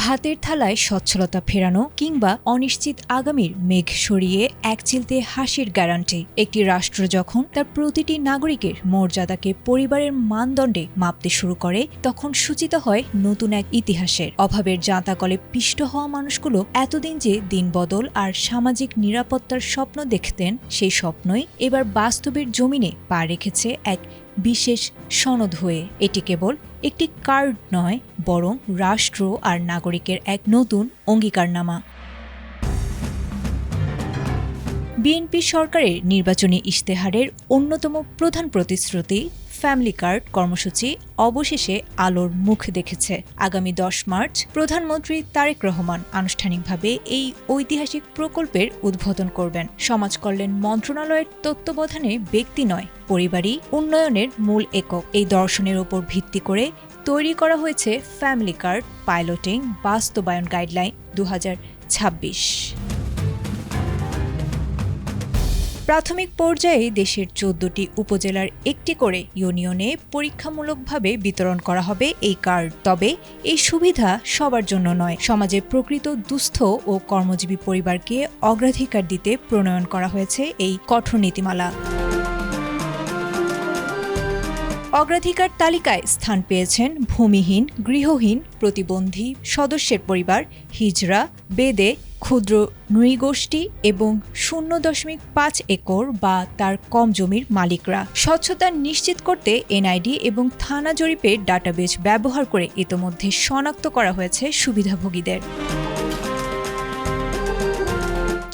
ভাতের থালায় সচ্ছলতা ফেরানো কিংবা অনিশ্চিত আগামীর মেঘ সরিয়ে একচিলতে হাসির গ্যারান্টি। একটি রাষ্ট্র যখন তার প্রতিটি নাগরিকের মর্যাদাকে পরিবারের মানদণ্ডে মাপতে শুরু করে, তখন সূচিত হয় নতুন এক ইতিহাসের। অভাবের জাঁতাকলে পিষ্ট হওয়া মানুষগুলো এতদিন যে দিনবদল আর সামাজিক নিরাপত্তার স্বপ্ন দেখতেন, সেই স্বপ্নই এবার বাস্তবের জমিনে পা রেখেছে এক বিশেষ সনদ হয়ে। এটি কেবল একটি কার্ড নয়, বরং রাষ্ট্র আর নাগরিকের এক নতুন অঙ্গীকারনামা। বিএনপি সরকারের নির্বাচনী ইশতেহারের অন্যতম প্রধান প্রতিশ্রুতি ফ্যামিলি কার্ড কর্মসূচি অবশেষে আলোর মুখ দেখেছে। আগামী 10 মার্চ প্রধানমন্ত্রী তারেক রহমান আনুষ্ঠানিকভাবে এই ঐতিহাসিক প্রকল্পের উদ্বোধন করবেন। সমাজ কল্যাণ মন্ত্রণালয়ের তত্ত্বাবধানে ব্যক্তি নয়, পরিবারই উন্নয়নের মূল একক। এই দর্শনের ওপর ভিত্তি করে তৈরি করা হয়েছে ফ্যামিলি কার্ড পাইলটিং বাস্তবায়ন গাইডলাইন 2026। প্রাথমিক পর্যায়ে দেশের 14টি উপজেলার একটি করে ইউনিয়নে পরীক্ষামূলকভাবে বিতরণ করা হবে এই কার্ড। তবে এই সুবিধা সবার জন্য নয়। সমাজের প্রকৃত দুস্থ ও কর্মজীবী পরিবারকে অগ্রাধিকার দিতে প্রণয়ন করা হয়েছে এই কঠোর নীতিমালা। অগ্রাধিকার তালিকায় স্থান পেয়েছেন ভূমিহীন, গৃহহীন, প্রতিবন্ধী সদস্যের পরিবার, হিজড়া, বেদে, ক্ষুদ্র নৃগোষ্ঠী এবং 0.5 একর বা তার কম জমির মালিকরা। স্বচ্ছতা নিশ্চিত করতে এনআইডি এবং থানা জরিপের ডাটাবেজ ব্যবহার করে ইতোমধ্যে শনাক্ত করা হয়েছে সুবিধাভোগীদের।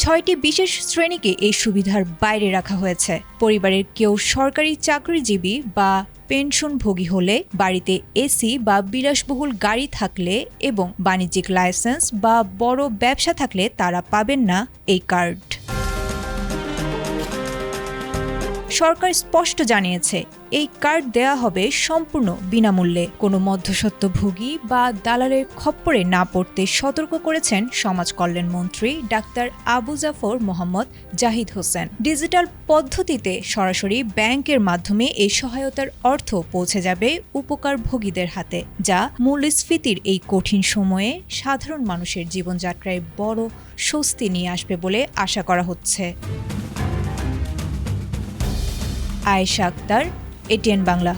6টি বিশেষ শ্রেণীকে এই সুবিধার বাইরে রাখা হয়েছে। পরিবারের কেউ সরকারি চাকরিজীবী বা পেনশনভোগী হলে, বাড়িতে এসি বা বিলাসবহুল গাড়ি থাকলে এবং বাণিজ্যিক লাইসেন্স বা বড় ব্যবসা থাকলে তারা পাবেন না এই কার্ড। সরকার স্পষ্ট জানিয়েছে, এই কার্ড দেয়া হবে সম্পূর্ণ বিনামূল্যে। কোনো মধ্যস্বত্বভোগী বা দালালের খপ্পরে না পড়তে সতর্ক করেছেন সমাজ কল্যাণ মন্ত্রী ডাক্তার আবু জাফর মোহাম্মদ জাহিদ হোসেন। ডিজিটাল পদ্ধতিতে সরাসরি ব্যাংকের মাধ্যমে এই সহায়তার অর্থ পৌঁছে যাবে উপকারভোগীদের হাতে, যা মূল্যস্ফীতির এই কঠিন সময়ে সাধারণ মানুষের জীবনযাত্রায় বড় স্বস্তি নিয়ে আসবে বলে আশা করা হচ্ছে। আয়েশা আক্তার, এটিএন বাংলা।